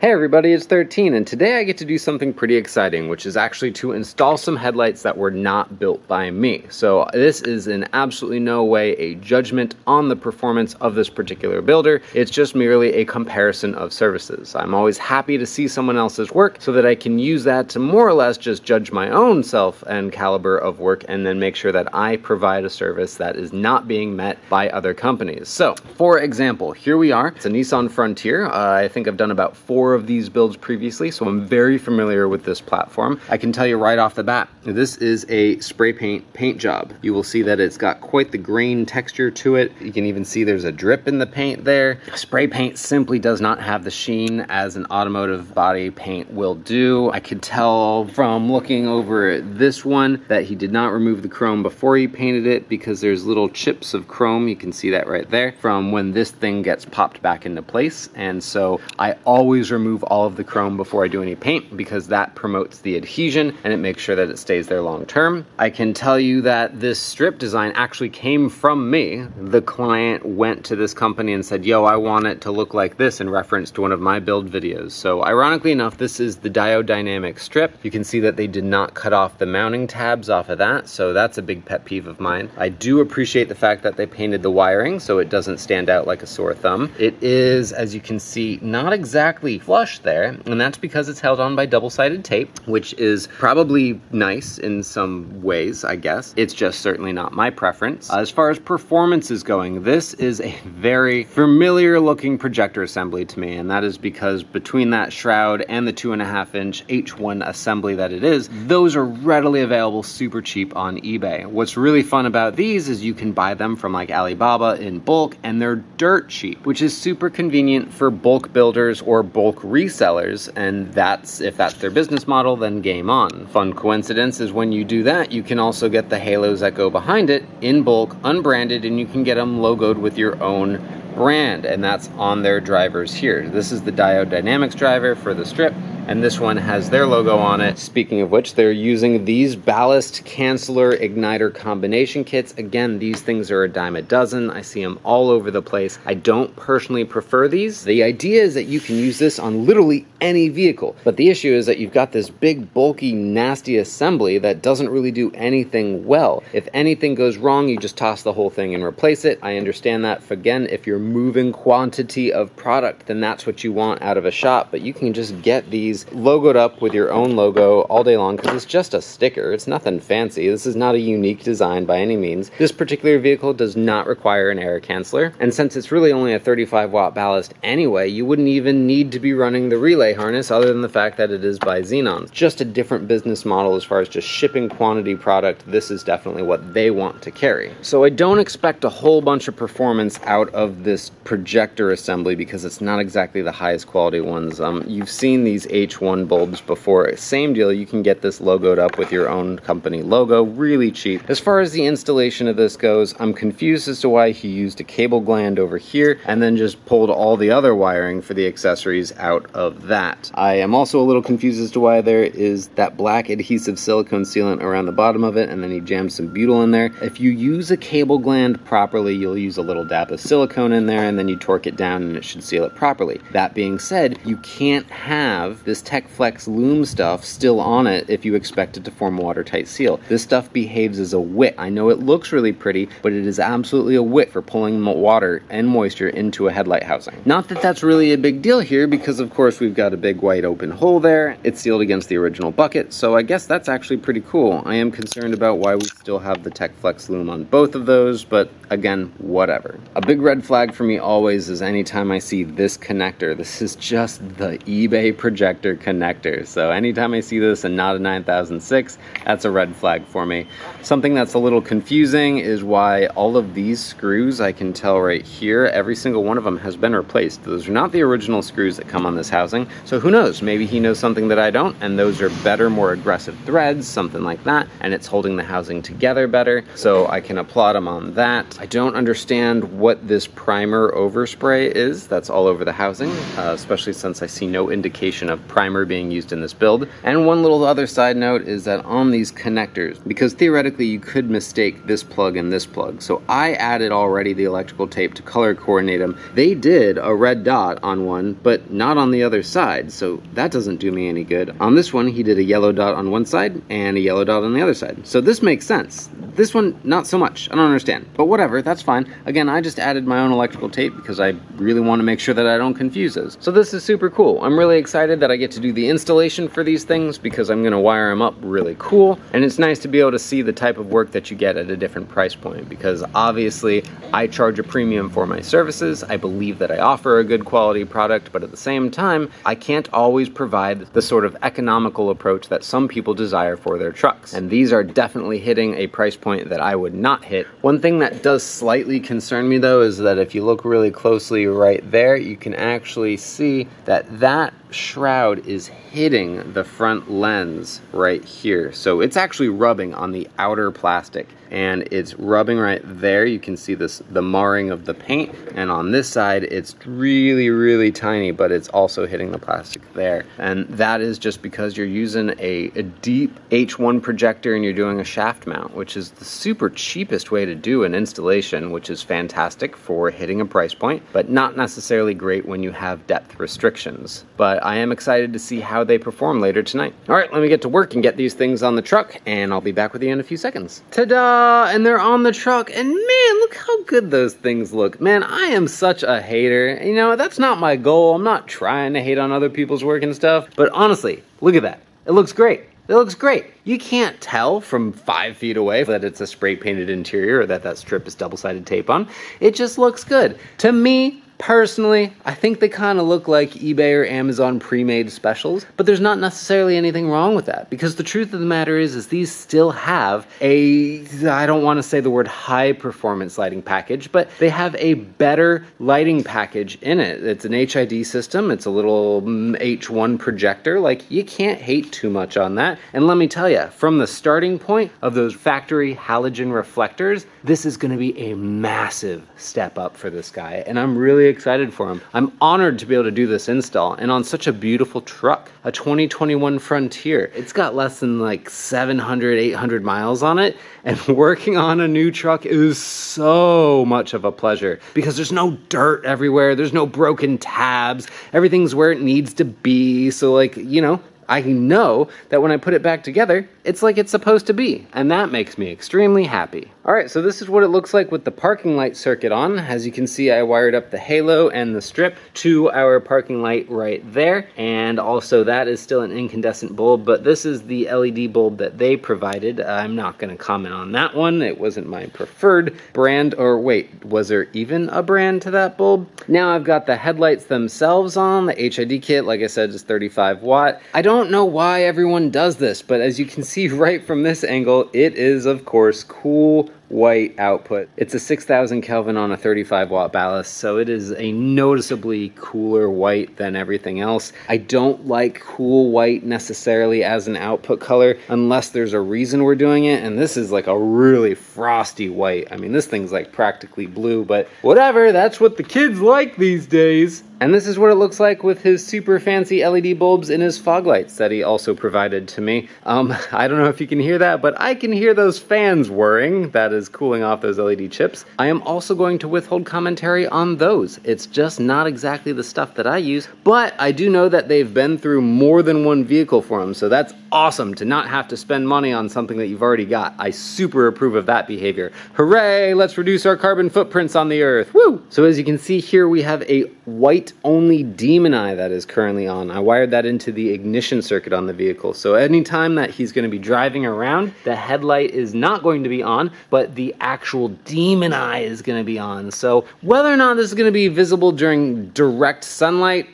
Hey everybody, it's 13, and today I get to do something pretty exciting, which is actually to install some headlights that were not built by me. So this is in absolutely no way a judgment on the performance of this particular builder. It's just merely a comparison of services. I'm always happy to see someone else's work so that I can use that to more or less just judge my own self and caliber of work, and then make sure that I provide a service that is not being met by other companies. So, for example, here we are. It's a Nissan Frontier. I think I've done about 4 of these builds previously, so I'm very familiar with this platform. I can tell you right off the bat, this is a spray paint job. You will see that it's got quite the grain texture to it. You can even see there's a drip in the paint there. Spray paint simply does not have the sheen as an automotive body paint will do. I could tell from looking over at this one that he did not remove the chrome before he painted it, because there's little chips of chrome, you can see that right there, from when this thing gets popped back into place. And so I always remove all of the chrome before I do any paint, because that promotes the adhesion and it makes sure that it stays there long term. I can tell you that this strip design actually came from me. The client went to this company and said, yo, I want it to look like this, in reference to one of my build videos. So ironically enough, this is the diodynamic strip. You can see that they did not cut off the mounting tabs off of that, so that's a big pet peeve of mine. I do appreciate the fact that they painted the wiring so it doesn't stand out like a sore thumb. It is, as you can see, not exactly flush there, and that's because it's held on by double-sided tape, which is probably nice in some ways, I guess. It's just certainly not my preference. As far as performance is going, this is a very familiar looking projector assembly to me, and that is because between that shroud and the 2.5-inch H1 assembly that it is, those are readily available super cheap on eBay. What's really fun about these is you can buy them from like Alibaba in bulk, and they're dirt cheap, which is super convenient for bulk builders or bulk resellers, and if that's their business model, then game on. Fun coincidence is when you do that, you can also get the halos that go behind it in bulk, unbranded, and you can get them logoed with your own brand, and that's on their drivers here. This is the Diodynamics driver for the strip, and this one has their logo on it. Speaking of which, they're using these ballast canceller igniter combination kits. Again, these things are a dime a dozen. I see them all over the place. I don't personally prefer these. The idea is that you can use this on literally any vehicle, but the issue is that you've got this big, bulky, nasty assembly that doesn't really do anything well. If anything goes wrong, you just toss the whole thing and replace it. I understand that. Again, if you're moving quantity of product, then that's what you want out of a shop, but you can just get these logoed up with your own logo all day long, because it's just a sticker. It's nothing fancy. This is not a unique design by any means. This particular vehicle does not require an air canceller, and since it's really only a 35-watt ballast anyway, you wouldn't even need to be running the relay harness, other than the fact that it is by Xenon. Just a different business model as far as just shipping quantity product. This is definitely what they want to carry. So I don't expect a whole bunch of performance out of this projector assembly, because it's not exactly the highest quality ones. You've seen these H1 bulbs before. Same deal, you can get this logoed up with your own company logo, really cheap. As far as the installation of this goes, I'm confused as to why he used a cable gland over here and then just pulled all the other wiring for the accessories out of that. I am also a little confused as to why there is that black adhesive silicone sealant around the bottom of it, and then he jammed some butyl in there. If you use a cable gland properly, you'll use a little dab of silicone in there, and then you torque it down and it should seal it properly. That being said, you can't have this TechFlex loom stuff still on it if you expect it to form a watertight seal. This stuff behaves as a wick. I know it looks really pretty, but it is absolutely a wick for pulling water and moisture into a headlight housing. Not that that's really a big deal here, because of course we've got a big white open hole there. It's sealed against the original bucket, so I guess that's actually pretty cool. I am concerned about why we still have the TechFlex loom on both of those, but again, whatever. A big red flag for me always is anytime I see this connector. This is just the eBay projector connector, so anytime I see this and not a 9006, that's a red flag for me. Something that's a little confusing is why all of these screws, I can tell right here, every single one of them has been replaced. Those are not the original screws that come on this housing, so who knows, maybe he knows something that I don't, and those are better, more aggressive threads, something like that, and it's holding the housing together better, so I can applaud him on that. I don't understand what this primer overspray is that's all over the housing, especially since I see no indication of primer being used in this build. And one little other side note is that on these connectors, because theoretically you could mistake this plug and this plug, so I added already the electrical tape to color coordinate them. They did a red dot on one, but not on the other side, so that doesn't do me any good. On this one, he did a yellow dot on one side and a yellow dot on the other side. So this makes sense. This one, not so much. I don't understand. But whatever, that's fine. Again, I just added my own electrical tape because I really want to make sure that I don't confuse those. So this is super cool. I'm really excited that I get to do the installation for these things because I'm going to wire them up really cool. And it's nice to be able to see the type of work that you get at a different price point, because obviously I charge a premium for my services. I believe that I offer a good quality product, but at the same time, I can't always provide the sort of economical approach that some people desire for their trucks. And these are definitely hitting a price point that I would not hit. One thing that does slightly concern me though is that if you look really closely right there, you can actually see that that shroud is hitting the front lens right here. So it's actually rubbing on the outer plastic, and it's rubbing right there. You can see this, the marring of the paint, and on this side it's really tiny, but it's also hitting the plastic there. And that is just because you're using a deep H1 projector and you're doing a shaft mount, which is the super cheapest way to do an installation, which is fantastic for hitting a price point, but not necessarily great when you have depth restrictions. But I am excited to see how they perform later tonight. All right, let me get to work and get these things on the truck, and I'll be back with you in a few seconds. Ta-da! And they're on the truck, and man, look how good those things look. Man, I am such a hater. You know, that's not my goal. I'm not trying to hate on other people's work and stuff, but honestly, look at that. It looks great. It looks great. You can't tell from 5 feet away that it's a spray painted interior or that strip is double-sided tape on. It just looks good. To me, personally, I think they kind of look like eBay or Amazon pre-made specials, but there's not necessarily anything wrong with that, because the truth of the matter is these still have a, I don't want to say the word high performance lighting package, but they have a better lighting package in it. It's an HID system. It's a little H1 projector. Like, you can't hate too much on that. And let me tell you, from the starting point of those factory halogen reflectors, this is going to be a massive step up for this guy, and I'm really excited for him. I'm honored to be able to do this install, and on such a beautiful truck, a 2021 Frontier. It's got less than like 700, 800 miles on it, and working on a new truck is so much of a pleasure because there's no dirt everywhere, there's no broken tabs, everything's where it needs to be. So like, you know, I know that when I put it back together, it's like it's supposed to be, and that makes me extremely happy. All right, so this is what it looks like with the parking light circuit on. As you can see, I wired up the halo and the strip to our parking light right there, and also that is still an incandescent bulb, but this is the LED bulb that they provided. I'm not going to comment on that one. It wasn't my preferred brand, or wait, was there even a brand to that bulb? Now I've got the headlights themselves on. The HID kit, like I said, is 35 watt. I don't know why everyone does this, but as you can see right from this angle, it is of course cool white output. It's a 6,000 Kelvin on a 35 watt ballast, so it is a noticeably cooler white than everything else. I don't like cool white necessarily as an output color unless there's a reason we're doing it, and this is like a really frosty white. I mean, this thing's like practically blue, but whatever, that's what the kids like these days. And this is what it looks like with his super fancy LED bulbs in his fog lights that he also provided to me. I don't know if you can hear that, but I can hear those fans whirring. That is cooling off those LED chips. I am also going to withhold commentary on those. It's just not exactly the stuff that I use, but I do know that they've been through more than one vehicle for them, so that's awesome to not have to spend money on something that you've already got. I super approve of that behavior. Hooray, let's reduce our carbon footprints on the earth. Woo! So as you can see here, we have a white only demon eye that is currently on. I wired that into the ignition circuit on the vehicle. So anytime that he's going to be driving around, the headlight is not going to be on, but the actual demon eye is going to be on. So whether or not this is going to be visible during direct sunlight,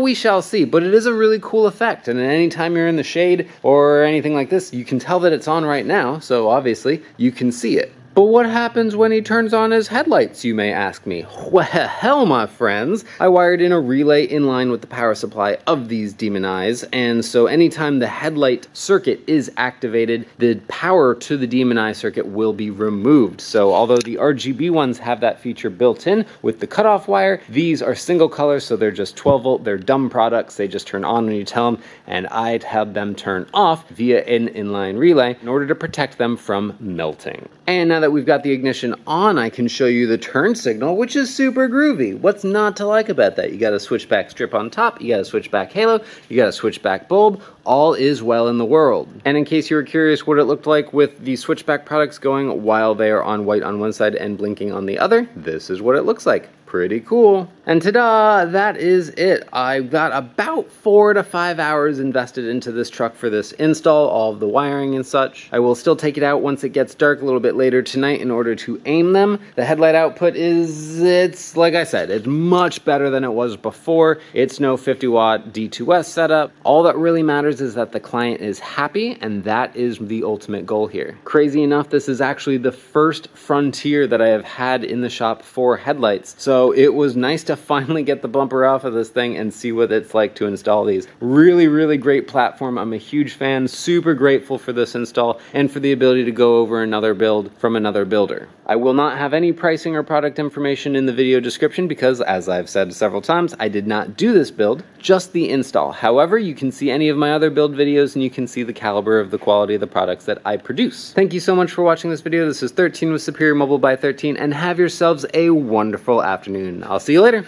we shall see. But it is a really cool effect. And anytime you're in the shade or anything like this, you can tell that it's on right now. So obviously you can see it. But what happens when he turns on his headlights, you may ask me? Well, my friends, I wired in a relay in line with the power supply of these demon eyes, and so anytime the headlight circuit is activated, the power to the demon eye circuit will be removed. So although the RGB ones have that feature built in with the cutoff wire, these are single color, so they're just 12 volt, they're dumb products, they just turn on when you tell them, and I'd have them turn off via an inline relay in order to protect them from melting. And now that we've got the ignition on, I can show you the turn signal, which is super groovy. What's not to like about that? You got a switchback strip on top, you got a switchback halo, you got a switchback bulb, all is well in the world. And in case you were curious what it looked like with the switchback products going while they are on white on one side and blinking on the other, this is what it looks like. Pretty cool. And ta-da, that is it. I've got about 4 to 5 hours invested into this truck for this install, all of the wiring and such. I will still take it out once it gets dark a little bit later tonight in order to aim them. The headlight output it's like I said, it's much better than it was before. It's no 50 watt D2S setup. All that really matters is that the client is happy, and that is the ultimate goal here. Crazy enough, this is actually the first Frontier that I have had in the shop for headlights. So it was nice to finally get the bumper off of this thing and see what it's like to install these. Really, really great platform. I'm a huge fan, super grateful for this install and for the ability to go over another build from another builder. I will not have any pricing or product information in the video description because, as I've said several times, I did not do this build, just the install. However, you can see any of my other build videos and you can see the caliber of the quality of the products that I produce. Thank you so much for watching this video. This is 13 with Superior Mobile by 13, and have yourselves a wonderful afternoon. I'll see you later.